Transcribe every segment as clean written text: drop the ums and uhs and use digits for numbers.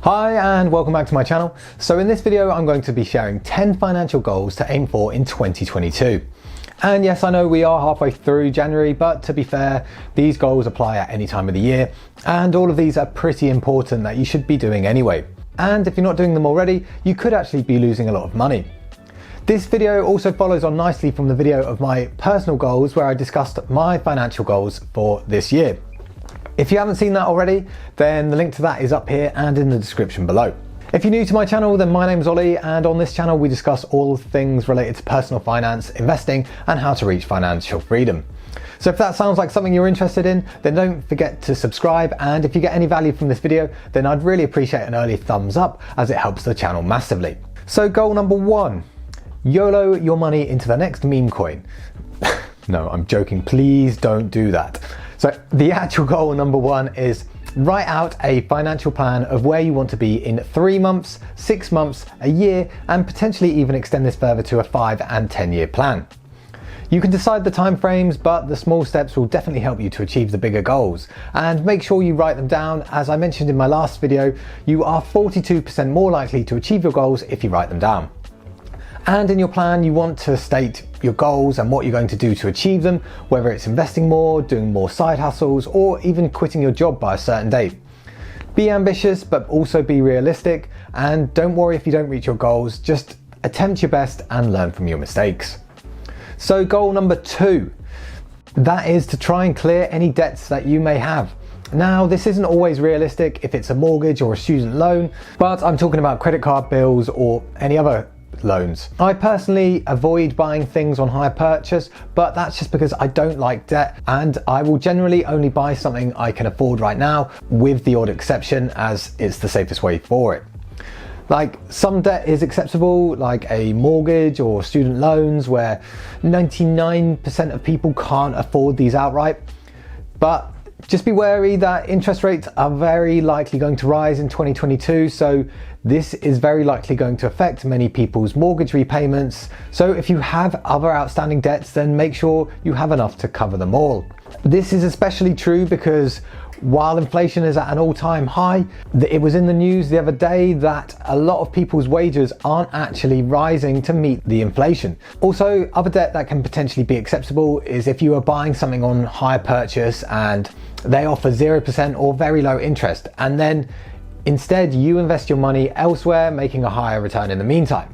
Hi and welcome back to my channel. So in this video I'm going to be sharing 10 financial goals to aim for in 2022. And yes, I know we are halfway through January, but to be fair, these goals apply at any time of the year, and all of these are pretty important that you should be doing anyway. And if you're not doing them already, you could actually be losing a lot of money. This video also follows on nicely from the video of my personal goals where I discussed my financial goals for this year. If you haven't seen that already, then the link to that is up here and in the description below. If you're new to my channel, then my name's Ollie, and on this channel we discuss all things related to personal finance, investing, and how to reach financial freedom. So if that sounds like something you're interested in, then don't forget to subscribe, and if you get any value from this video, then I'd really appreciate an early thumbs up as it helps the channel massively. So goal number 1, YOLO your money into the next meme coin. No, I'm joking, please don't do that. So the actual goal number 1 is write out a financial plan of where you want to be in 3 months, 6 months, a year, and potentially even extend this further to a 5 and 10-year plan. You can decide the time frames, but the small steps will definitely help you to achieve the bigger goals. And make sure you write them down. As I mentioned in my last video, you are 42% more likely to achieve your goals if you write them down. And in your plan, you want to state your goals and what you're going to do to achieve them, whether it's investing more, doing more side hustles, or even quitting your job by a certain date. Be ambitious, but also be realistic, and don't worry if you don't reach your goals, just attempt your best and learn from your mistakes. So goal number 2, that is to try and clear any debts that you may have. Now, this isn't always realistic if it's a mortgage or a student loan, but I'm talking about credit card bills or any other loans. I personally avoid buying things on hire purchase, but that's just because I don't like debt, and I will generally only buy something I can afford right now, with the odd exception, as it's the safest way for it. Like, some debt is acceptable, like a mortgage or student loans, where 99% of people can't afford these outright. But just be wary that interest rates are very likely going to rise in 2022, so this is very likely going to affect many people's mortgage repayments. So if you have other outstanding debts, then make sure you have enough to cover them all. This is especially true because while inflation is at an all-time high, it was in the news the other day that a lot of people's wages aren't actually rising to meet the inflation. Also, other debt that can potentially be acceptable is if you are buying something on hire purchase and they offer 0% or very low interest, and then instead you invest your money elsewhere, making a higher return in the meantime.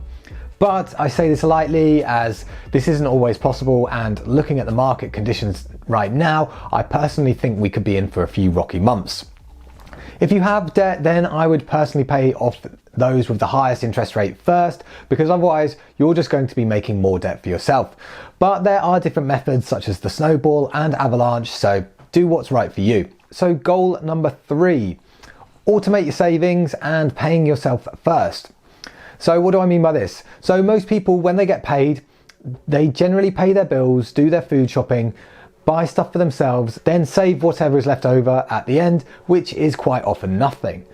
But I say this lightly, as this isn't always possible, and looking at the market conditions right now, I personally think we could be in for a few rocky months. If you have debt, then I would personally pay off those with the highest interest rate first, because otherwise you're just going to be making more debt for yourself. But there are different methods such as the snowball and avalanche, so do what's right for you. So goal number 3, automate your savings and paying yourself first. So what do I mean by this? So most people, when they get paid, they generally pay their bills, do their food shopping, buy stuff for themselves, then save whatever is left over at the end, which is quite often nothing.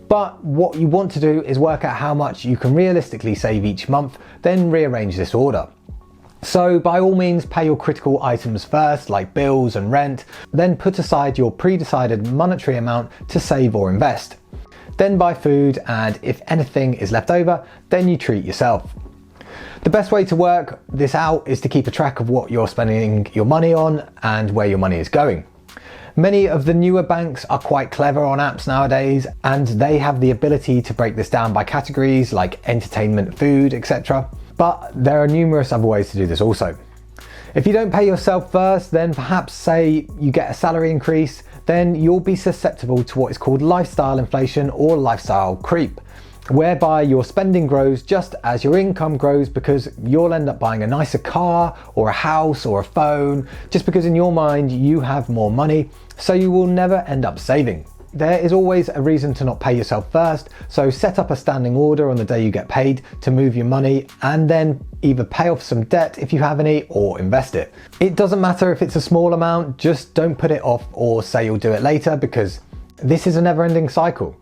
But what you want to do is work out how much you can realistically save each month, then rearrange this order. So by all means, pay your critical items first, like bills and rent, then put aside your pre-decided monetary amount to save or invest. Then buy food, and if anything is left over, then you treat yourself. The best way to work this out is to keep a track of what you're spending your money on and where your money is going. Many of the newer banks are quite clever on apps nowadays, and they have the ability to break this down by categories like entertainment, food, etc. But there are numerous other ways to do this also. If you don't pay yourself first, then perhaps say you get a salary increase, then you'll be susceptible to what is called lifestyle inflation or lifestyle creep, whereby your spending grows just as your income grows, because you'll end up buying a nicer car or a house or a phone, just because in your mind you have more money, so you will never end up saving. There is always a reason to not pay yourself first, so set up a standing order on the day you get paid to move your money, and then either pay off some debt if you have any, or invest it. It doesn't matter if it's a small amount, just don't put it off or say you'll do it later, because This is a never-ending cycle.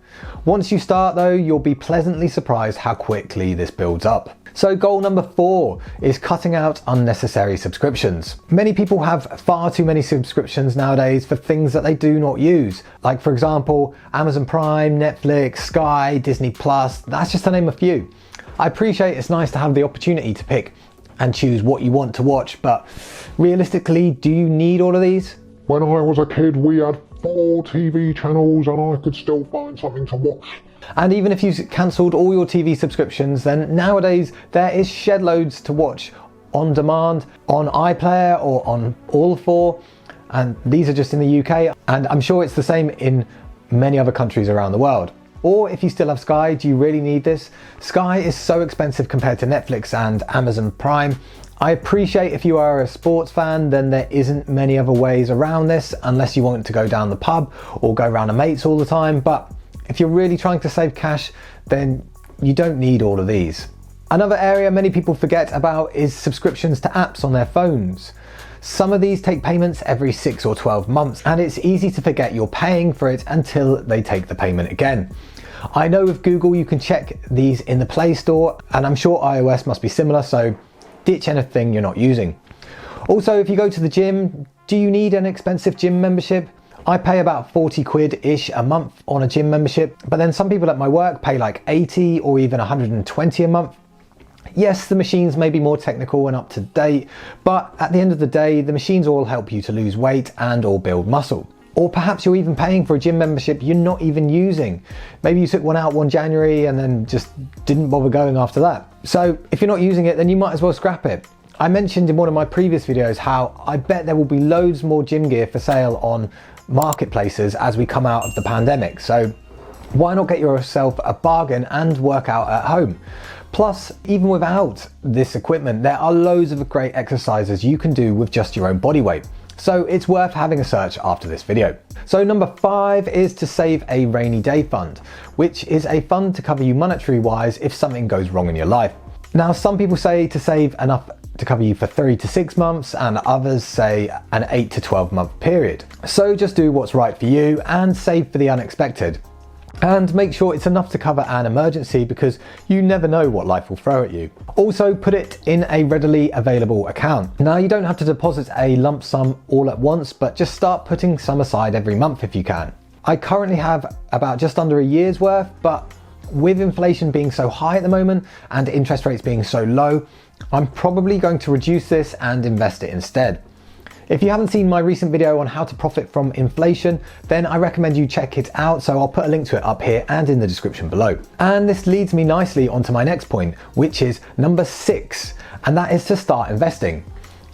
Once you start though, you'll be pleasantly surprised how quickly this builds up. So goal number 4 is cutting out unnecessary subscriptions. Many people have far too many subscriptions nowadays for things that they do not use. Like for example, Amazon Prime, Netflix, Sky, Disney Plus, that's just to name a few. I appreciate it's nice to have the opportunity to pick and choose what you want to watch, but realistically, do you need all of these? When I was a kid, we had 4 TV channels and I could still find something to watch. And even if you've cancelled all your TV subscriptions, then nowadays there is shed loads to watch on demand, on iPlayer or on All 4, and these are just in the UK, and I'm sure it's the same in many other countries around the world. Or if you still have Sky, do you really need this? Sky is so expensive compared to Netflix and Amazon Prime. I appreciate if you are a sports fan, then there isn't many other ways around this unless you want to go down the pub or go around to mates all the time, but if you're really trying to save cash, then you don't need all of these. Another area many people forget about is subscriptions to apps on their phones. Some of these take payments every 6 or 12 months, and it's easy to forget you're paying for it until they take the payment again. I know with Google you can check these in the Play Store, and I'm sure iOS must be similar, so ditch anything you're not using. Also, if you go to the gym, do you need an expensive gym membership? I pay about 40 quid-ish a month on a gym membership, but then some people at my work pay like 80 or even 120 a month. Yes, the machines may be more technical and up to date, but at the end of the day, the machines all help you to lose weight and or build muscle. Or perhaps you're even paying for a gym membership you're not even using. Maybe you took one out one January and then just didn't bother going after that. So if you're not using it, then you might as well scrap it. I mentioned in one of my previous videos how I bet there will be loads more gym gear for sale on marketplaces as we come out of the pandemic. So why not get yourself a bargain and work out at home? Plus, even without this equipment, there are loads of great exercises you can do with just your own body weight. So it's worth having a search after this video. So number 5 is to save a rainy day fund, which is a fund to cover you monetary wise if something goes wrong in your life. Now, some people say to save enough to cover you for 3 to 6 months, and others say an 8 to 12 month period. So just do what's right for you and save for the unexpected. And make sure it's enough to cover an emergency because you never know what life will throw at you. Also, put it in a readily available account. Now, you don't have to deposit a lump sum all at once, but just start putting some aside every month if you can. I currently have about just under a year's worth, but with inflation being so high at the moment and interest rates being so low, I'm probably going to reduce this and invest it instead. If you haven't seen my recent video on how to profit from inflation, then I recommend you check it out, so I'll put a link to it up here and in the description below. And this leads me nicely onto my next point, which is number 6, and that is to start investing.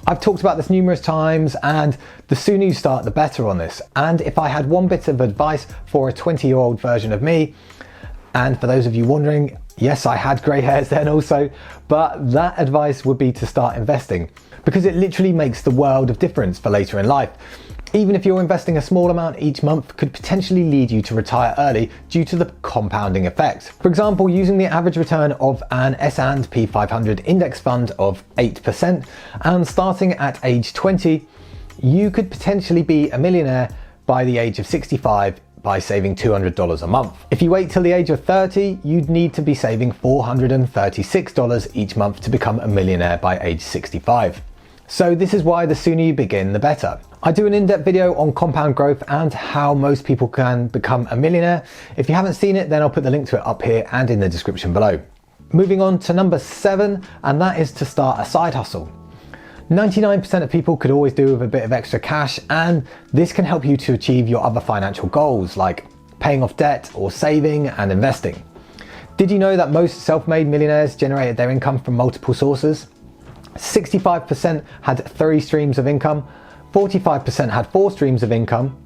I've talked about this numerous times, and the sooner you start, the better on this. And if I had one bit of advice for a 20-year-old version of me, and for those of you wondering, yes, I had grey hairs then also, but that advice would be to start investing because it literally makes the world of difference for later in life. Even if you're investing a small amount each month could potentially lead you to retire early due to the compounding effect. For example, using the average return of an S&P 500 index fund of 8% and starting at age 20, you could potentially be a millionaire by the age of 65 by saving $200 a month. If you wait till the age of 30, you'd need to be saving $436 each month to become a millionaire by age 65. So this is why the sooner you begin, the better. I do an in-depth video on compound growth and how most people can become a millionaire. If you haven't seen it, then I'll put the link to it up here and in the description below. Moving on to number 7, and that is to start a side hustle. 99% of people could always do with a bit of extra cash, and this can help you to achieve your other financial goals like paying off debt or saving and investing. Did you know that most self-made millionaires generated their income from multiple sources? 65% had 3 streams of income, 45% had 4 streams of income,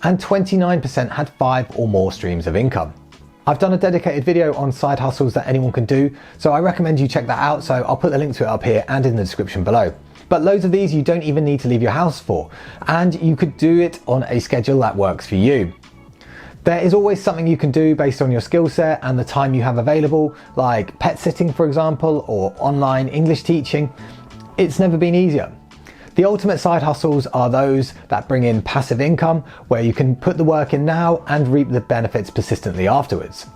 and 29% had 5 or more streams of income. I've done a dedicated video on side hustles that anyone can do, so I recommend you check that out, so I'll put the link to it up here and in the description below. But loads of these you don't even need to leave your house for, and you could do it on a schedule that works for you. There is always something you can do based on your skill set and the time you have available, like pet sitting for example, or online English teaching. It's never been easier. The ultimate side hustles are those that bring in passive income, where you can put the work in now and reap the benefits persistently afterwards.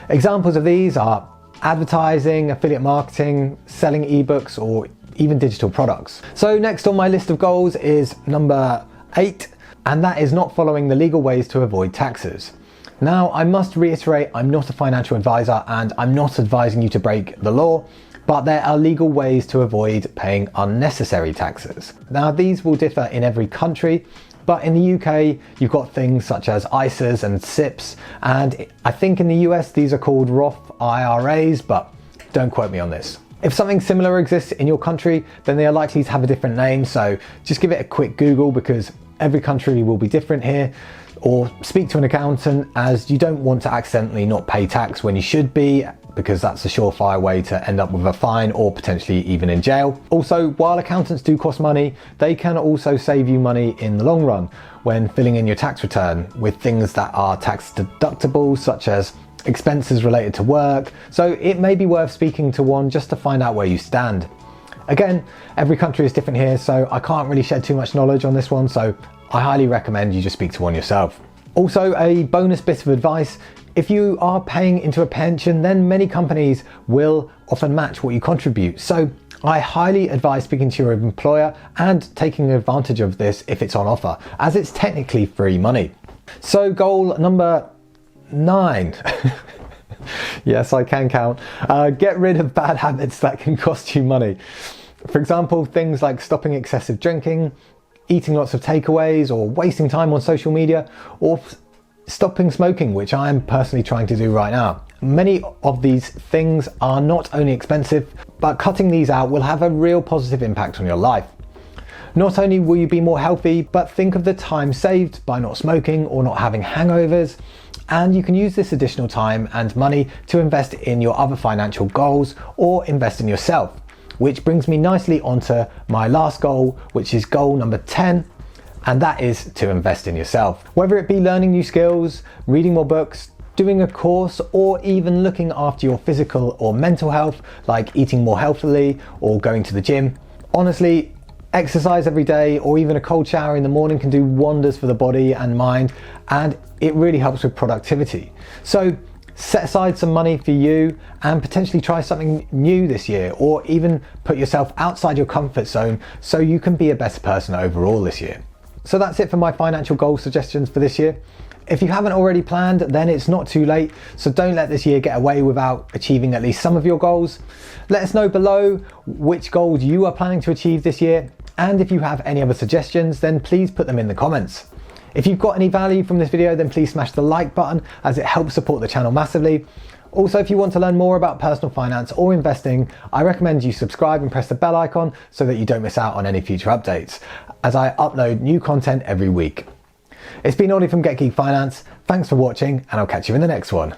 Examples of these are advertising, affiliate marketing, selling ebooks, or even digital products. So next on my list of goals is number 8, and that is not following the legal ways to avoid taxes. Now, I must reiterate, I'm not a financial advisor and I'm not advising you to break the law, but there are legal ways to avoid paying unnecessary taxes. Now, these will differ in every country, but in the UK, you've got things such as ISAs and SIPs, and I think in the US, these are called Roth IRAs, but don't quote me on this. If something similar exists in your country, then they are likely to have a different name, so just give it a quick Google because every country will be different here, or speak to an accountant, as you don't want to accidentally not pay tax when you should be, because that's a surefire way to end up with a fine or potentially even in jail. Also, while accountants do cost money, they can also save you money in the long run when filling in your tax return with things that are tax deductible, such as expenses related to work. So it may be worth speaking to one just to find out where you stand. Again, every country is different here, so I can't really shed too much knowledge on this one, so I highly recommend you just speak to one yourself. Also, a bonus bit of advice: if you are paying into a pension, then many companies will often match what you contribute. So I highly advise speaking to your employer and taking advantage of this if it's on offer, as it's technically free money. So goal number 9. Yes, I can count. Get rid of bad habits that can cost you money. For example, things like stopping excessive drinking, eating lots of takeaways, or wasting time on social media, or stopping smoking, which I am personally trying to do right now. Many of these things are not only expensive, but cutting these out will have a real positive impact on your life. Not only will you be more healthy, but think of the time saved by not smoking or not having hangovers, and you can use this additional time and money to invest in your other financial goals or invest in yourself. Which brings me nicely onto my last goal, which is goal number 10, and that is to invest in yourself. Whether it be learning new skills, reading more books, doing a course, or even looking after your physical or mental health, like eating more healthily or going to the gym. Honestly, exercise every day or even a cold shower in the morning can do wonders for the body and mind, and it really helps with productivity. So set aside some money for you and potentially try something new this year, or even put yourself outside your comfort zone so you can be a better person overall this year. So that's it for my financial goal suggestions for this year. If you haven't already planned, then it's not too late, so don't let this year get away without achieving at least some of your goals. Let us know below which goals you are planning to achieve this year, and if you have any other suggestions, then please put them in the comments. If you've got any value from this video, then please smash the like button, as it helps support the channel massively. Also, if you want to learn more about personal finance or investing, I recommend you subscribe and press the bell icon so that you don't miss out on any future updates, as I upload new content every week. It's been Ollie from Get Geek Finance. Thanks for watching, and I'll catch you in the next one.